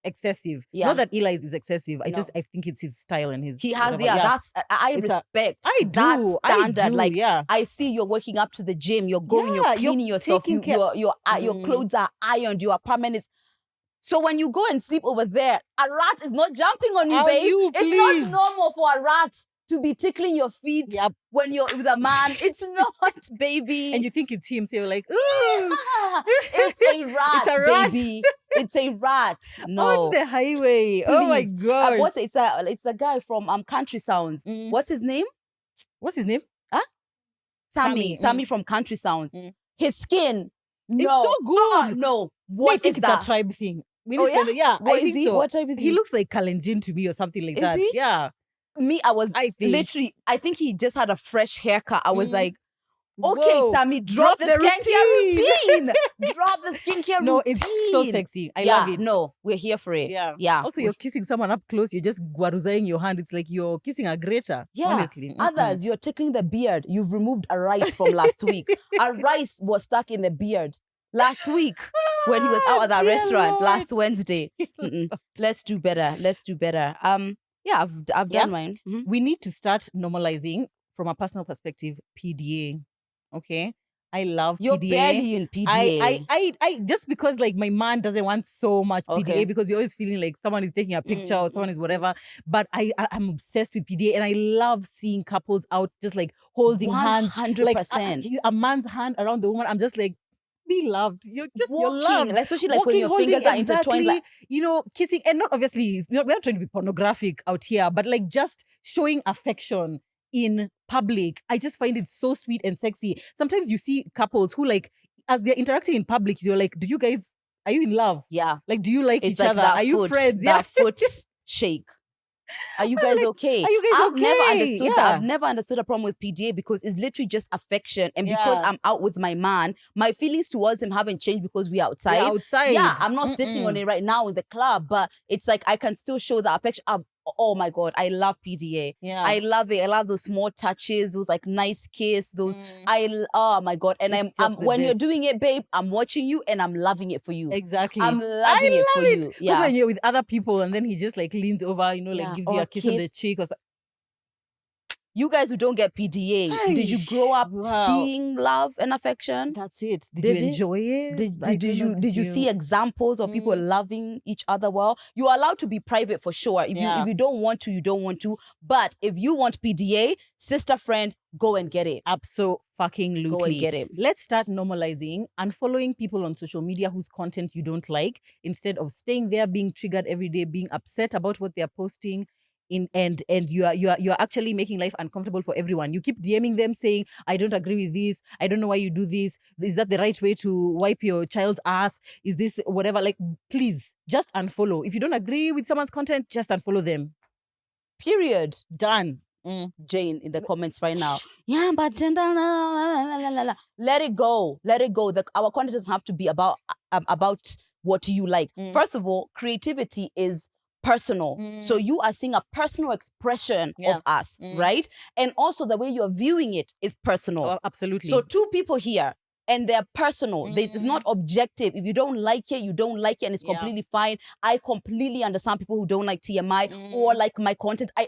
excessive. Not that Eli's is excessive. I think it's his style and his... He has, that's... I respect that standard. I see you're waking up to the gym, you're going, you're cleaning yourself, your clothes are ironed, your apartment is... So when you go and sleep over there, a rat is not jumping on you, babe. It's not normal for a rat to be tickling your feet when you're with a man. It's not, baby. And you think it's him, so you're like, ooh. It's a rat, baby. It's a rat. No. On the highway. Please. Oh my God. It's a guy from Country Sounds. What's his name? What's his name? Huh? Sammy from Country Sounds. His skin. No. It's so good. No. What I think is it's that? a tribe thing. We Oh, need to send yeah? it. Yeah, What I is think he? so. What type is He he? looks like Kalenjin to me or something like Is that. he? Yeah, Me, I was I think. literally, I think he just had a fresh haircut. I was Mm. like, okay, Whoa, Sammy, drop the skincare routine. Drop the skincare No, routine. it's so sexy. I yeah, love it. no, we're here for it. Yeah. Yeah. Also, you're kissing someone up close. You're just guaruzaing your hand. It's like you're kissing a grater. Yeah. Honestly. Others, you're tickling the beard. You've removed a rice from last week. A rice was stuck in the beard last week when he was out at that Dear restaurant Lord. last Wednesday. Let's do better. Let's do better. Yeah, I've Yeah. done mine. We need to start normalizing from a personal perspective PDA. Okay. I love You're PDA. barely in PDA. I just because like my man doesn't want so much PDA Okay. because we're always feeling like someone is taking a picture or someone is whatever. But I'm obsessed with PDA and I love seeing couples out just like holding hands, like 100%. a man's hand around the woman. I'm just like, be loved. You're Walking, loved. especially like when Walking, your holding, fingers are intertwined. Like, you know, kissing, and not obviously, we're not trying to be pornographic out here, but like just showing affection in public. I just find it so sweet and sexy. Sometimes you see couples who like, as they're interacting in public, you're like, are you in love? yeah, Like, do you like it's each like other? that Are you foot, friends? that foot shake. Are you guys like, okay? are you guys I've never okay? understood that. Yeah. I've never understood a problem with PDA because it's literally just affection. And because Yeah. I'm out with my man, my feelings towards him haven't changed because we're outside. We're outside. Yeah, I'm not sitting on it right now in the club, but it's like I can still show that affection. Oh my God, I love PDA. Yeah. I love it. I love those small touches, those like nice kiss, those oh my God. And It's I'm just the when you're best. doing it, babe, I'm watching you and I'm loving it for you. Exactly. I'm loving it for you. Because Yeah. when you're with other people and then he just like leans over, you know, Yeah, like gives or you a a kiss on kiss. the cheek or something. You guys who don't get PDA, did you grow up seeing love and affection? That's it. Did Did you it? enjoy it? Did you see examples of people loving each other well? You're allowed to be private for sure. If you don't want to, you don't want to. But if you want PDA, sister friend, go and get it. Absolutely. Go and get it. Let's start normalizing and following people on social media whose content you don't like instead of staying there being triggered every day, being upset about what they're posting. And you are actually making life uncomfortable for everyone. You keep DMing them saying, I don't agree with this. I don't know why you do this. Is that the right way to wipe your child's ass? Is this whatever? Like, please just unfollow. If you don't agree with someone's content, just unfollow them. Period. Done. Jane in the comments right now. Yeah, but let it go. Let it go. Our content doesn't have to be about what you like. First of all, creativity is personal. So you are seeing a personal expression of us, right? And also the way you're viewing it is personal. Oh, absolutely. So two people here and they're personal. This is not objective. If you don't like it, you don't like it and it's completely fine. I completely understand people who don't like TMI or like my content. I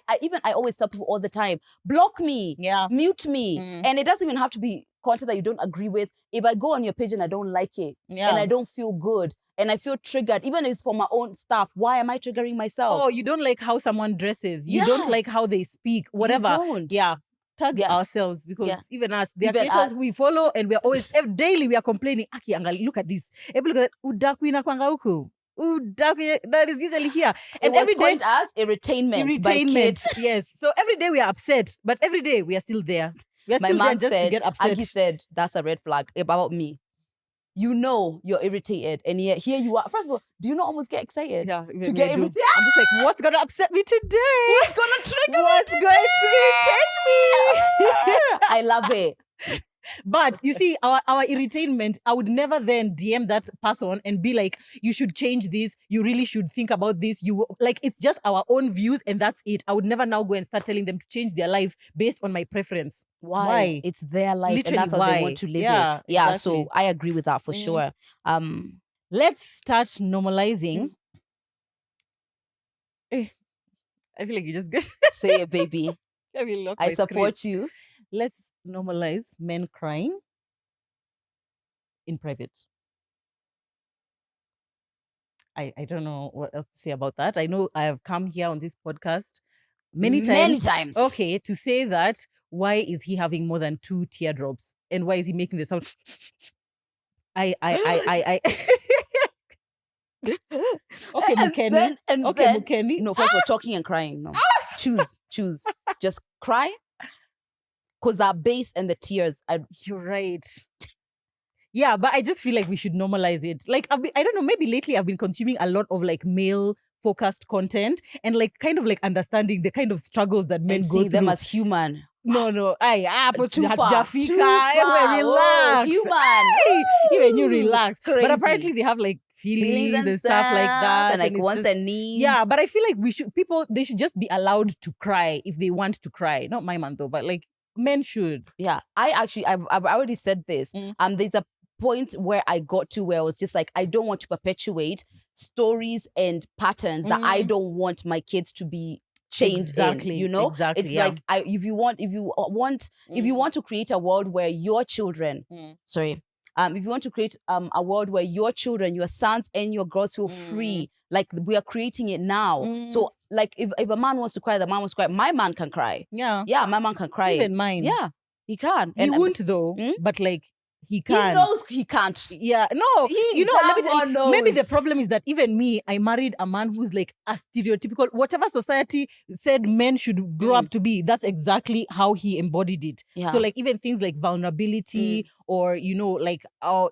always tell people all the time, block me, mute me. And it doesn't even have to be content that you don't agree with. If I go on your page and I don't like it and I don't feel good, and I feel triggered, even if it's for my own stuff. Why am I triggering myself? Oh, you don't like how someone dresses. You don't like how they speak, whatever. You don't. Yeah. Tag ourselves because even us, there are Even creators we follow and we're always, daily we are complaining, Aki, angali, look at this. Look at that. Udaku inakwanga huku. Udaku, that is usually here. And every day as irritainment by Kate. Yes. So every day we are upset, but every day we are still there. We are still there just to get upset. Aggie said, that's a red flag about me. You know you're irritated, and yet here you are. First of all, do you not almost get excited? Yeah, to get irritated. I'm just like, what's gonna upset me today? What's gonna trigger What's me? Going to irritate me? I love it. But you see, our irritatement, I would never then DM that person and be like, you should change this. You really should think about this. It's just our own views and that's it. I would never now go and start telling them to change their life based on my preference. Why? It's their life. Literally, and that's how they want to live it. Yeah, exactly. So I agree with that for sure. Let's start normalizing. I feel like you just get say it, baby. I support you. Let's normalize men crying in private. I don't know what else to say about that. I know I have come here on this podcast many times. Okay, to say that why is he having more than 2 teardrops and why is he making the sound? I Okay, Mukeni. Mukeni. No, first we're talking and crying. No, choose. Just cry. Because that bass and the tears. You're right. Yeah, but I just feel like we should normalize it. Like I don't know, maybe lately I've been consuming a lot of like male focused content and like kind of like understanding the kind of struggles that men And go see them through. as human. No. Hapo Too far. hatujafika. Too far. Whoa, Relax. human. Hey, even you Woo. relax. Crazy. But apparently they have like feelings and stuff like that. And like it's wants just, and needs. yeah, but I feel like they should just be allowed to cry if they want to cry. Not my man though, but like men should. Yeah, I've already said this. There's a point where I got to where I was just like, I don't want to perpetuate stories and patterns that I don't want my kids to be chained Exactly, in. You know, exactly, it's yeah. like if you want to create a world where your children, if you want to create a world where your children, your sons and your girls feel free, like we are creating it now. So like if a man wants to cry, the man wants to cry. My man can cry. Yeah. Yeah, my man can cry. Even mine. Yeah, he can. He won't though, but like he can. He knows he can't. Yeah, no, He let me tell you, knows. maybe the problem is that even me, I married a man who's like a stereotypical, whatever society said men should grow up to be, that's exactly how he embodied it. Yeah. So like even things like vulnerability or, like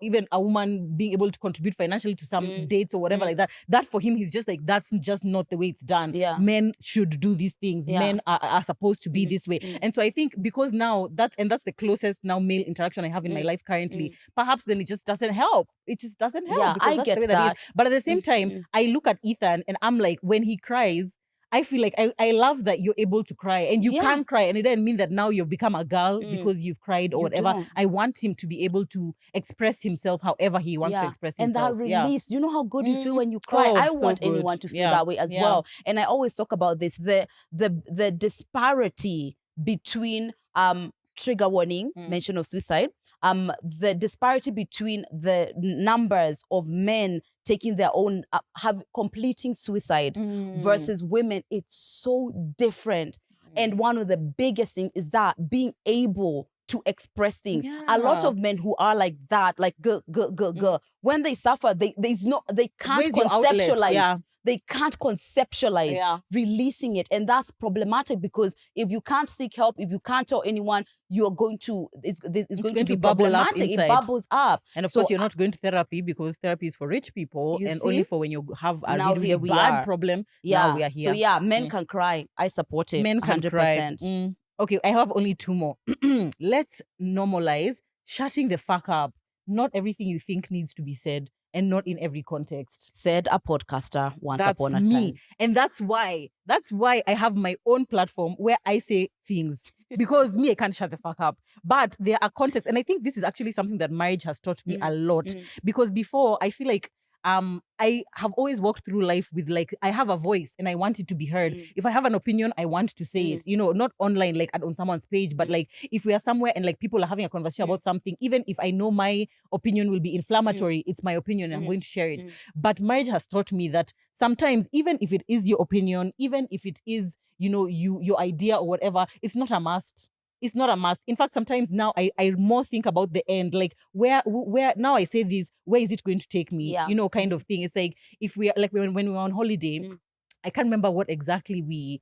even a woman being able to contribute financially to some dates or whatever like that, that for him, he's just like, that's just not the way it's done. Yeah. Men should do these things. Yeah. Men are supposed to be this way. And so I think because now that's the closest now male interaction I have in my life currently, perhaps then it just doesn't help. It just doesn't help. Yeah, because I that's get the way that it that. is. But at the same time, I look at Ethan and I'm like, when he cries, I feel like I love that you're able to cry and you can cry, and it doesn't mean that now you've become a girl because you've cried or whatever. don't. I want him to be able to express himself however he wants to express And himself. that release, you know how good you feel when you cry. Oh, I so want good. anyone to feel Yeah. that way as well. And I always talk about this, the disparity between trigger warning, mention of suicide, the disparity between the numbers of men taking their own completing suicide versus women, it's so different. And one of the biggest things is that being able to express things. A lot Yeah. of men who are like that, like girl, when they suffer, they can't Where's your outlet? conceptualize. Yeah. They can't conceptualize releasing it. And that's problematic because if you can't seek help, if you can't tell anyone, you're going to, it's going to be bubble up problematic. It inside. bubbles up. And of course, you're not going to therapy because therapy is for rich people You and see? only for when you have a Now really, here really we bad are. problem. Yeah. Now we are here. So yeah, men can cry. I support it. Men can 100%. cry. Okay, I have only two more. Let's normalize shutting the fuck up. Not everything you think needs to be said, and not in every context. Said a podcaster once That's upon a me. time. And that's why I have my own platform where I say things. Because me, I can't shut the fuck up. But there are contexts. And I think this is actually something that marriage has taught me a lot. Because before, I feel like I have always walked through life with like, I have a voice and I want it to be heard. If I have an opinion, I want to say it, not online, like on someone's page, but like if we are somewhere and like people are having a conversation about something, even if I know my opinion will be inflammatory, it's my opinion and I'm going to share it. But marriage has taught me that sometimes, even if it is your opinion, even if it is, your idea or whatever, it's not a must. It's not a must. In fact, sometimes now I more think about the end, like where now I say this, where is it going to take me? Yeah. Kind of thing. It's like if we are like when we were on holiday, I can't remember what exactly we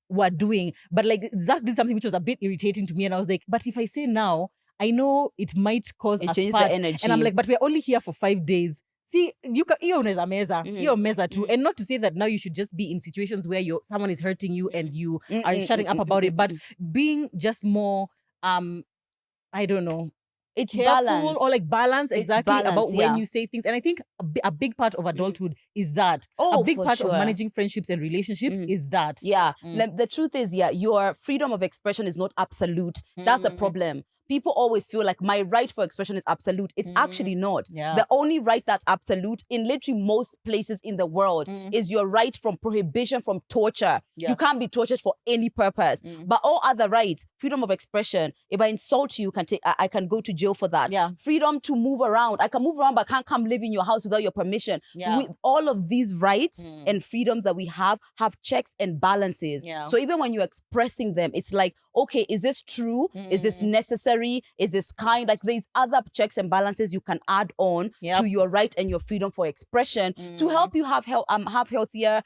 were doing, but like Zach did something which was a bit irritating to me, and I was like, but if I say now, I know it might cause It a changes the spat, energy. and I'm like, but we're only here for 5 days. See, hiyo unaweza meza, hiyo meza too. And not to say that now you should just be in situations where someone is hurting you and you are shutting up about it, but being just more, I don't know, it's careful balance. or like balance exactly balance, about when yeah. you say things. And I think a big part of adulthood is that. Oh, a big for part of sure. managing friendships and relationships is that. Yeah. The truth is, your freedom of expression is not absolute. That's the problem. People always feel like my right for expression is absolute. It's actually not. Yeah. The only right that's absolute in literally most places in the world is your right from prohibition, from torture. Yeah. You can't be tortured for any purpose. But all other rights, freedom of expression, if I insult you, I can go to jail for that. Yeah. Freedom to move around. I can move around, but I can't come live in your house without your permission. Yeah. With all of these rights and freedoms that we have checks and balances. Yeah. So even when you're expressing them, it's like, okay, is this true? Is this necessary? Is this kind? Like there's other checks and balances you can add on to your right and your freedom for expression to help you have healthier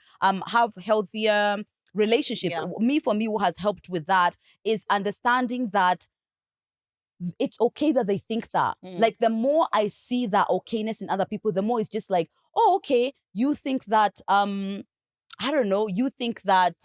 relationships. Yeah. For me, what has helped with that is understanding that it's okay that they think that. Like, the more I see that okayness in other people, the more it's just like, oh, okay, you think that, I don't know, you think that,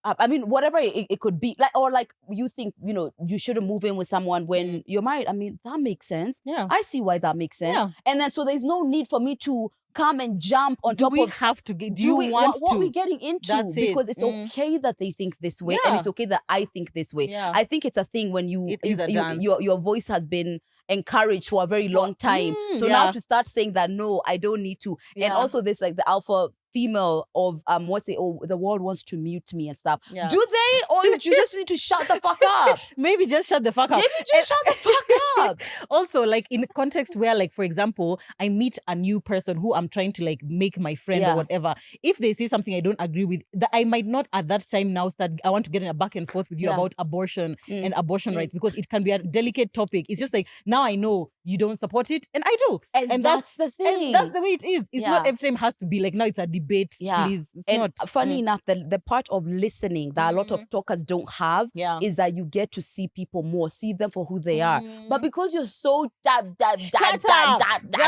I mean, whatever it could be, like, or like you think, you know, you shouldn't move in with someone when you're married. I mean, that makes sense. Yeah. I see why that makes sense. Yeah. And then, so there's no need for me to come and jump on Do top we of. have to get? Do you we, want what to? we're getting into? That's it. Because it's okay that they think this way, and Yeah. it's okay that I think this way. Yeah. I think it's a thing when It is a dance. your voice has been encouraged for a very long time. So now to start saying that, no, I don't need to. And also this, like, the alpha female of what's it? Oh, the world wants to mute me and stuff. Yeah. Do they, or you just need to shut the fuck up? Maybe just shut the fuck up. Maybe just shut the fuck up. Also, like, in a context where, like, for example, I meet a new person who I'm trying to, like, make my friend or whatever. If they say something I don't agree with, that I might not at that time now start, I want to get in a back and forth with you about abortion and abortion rights, because it can be a delicate topic. It's just like, now I know you don't support it, and I do. And that's the thing. And that's the way it is. It's not every time has to be like, now it's a debate, please. It's and not. Funny enough, the part of listening that a lot of talkers don't have is that you get to see people more, see them for who they are. But because you're so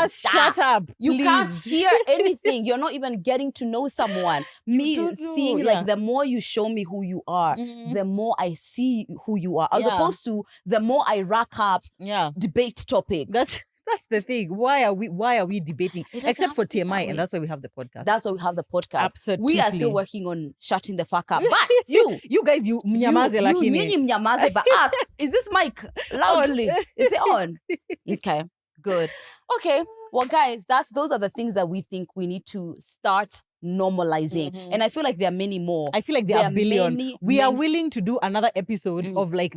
Shut up. You please. can't hear anything. You're not even getting to know someone. Me seeing, like, the more you show me who you are, the more I see who you are. As opposed to the more I rack up debate topics. That's the thing. Why are we debating? Except for TMI, and that's why we have the podcast. That's why we have the podcast. Absolutely. We are still working on shutting the fuck up. But you guys, you mnyamaze lakini. You mnyamaze, but us, is this mic loudly? Is it on? Okay, good. Okay, well, guys, those are the things that we think we need to start normalizing. And I feel like there are many more. I feel like there are a billion. We are willing to do another episode of, like,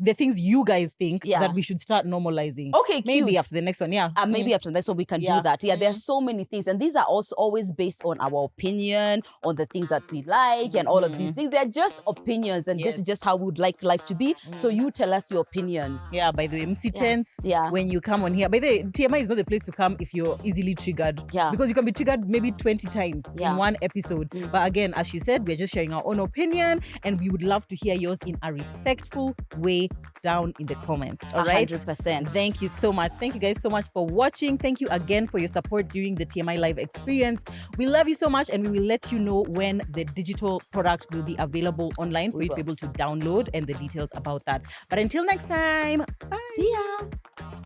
the things you guys think that we should start normalizing. Okay, maybe cute. after the next one, maybe after the next one we can do that. There are so many things, and these are also always based on our opinion, on the things that we like, and all of these things. They're just opinions, and this is just how we would like life to be. So you tell us your opinions. Yeah, by the way, MC Tense, when you come on here. By the way, TMI is not the place to come if you're easily triggered. Yeah. Because you can be triggered maybe 20 times in one episode. But again, as she said, we're just sharing our own opinion, and we would love to hear yours in a respectful way down in the comments. All right? 100%. Thank you so much. Thank you guys so much for watching. Thank you again for your support during the TMI live experience. We love you so much, and we will let you know when the digital product will be available online for you to be able to download, and the details about that. But until next time, bye. See ya.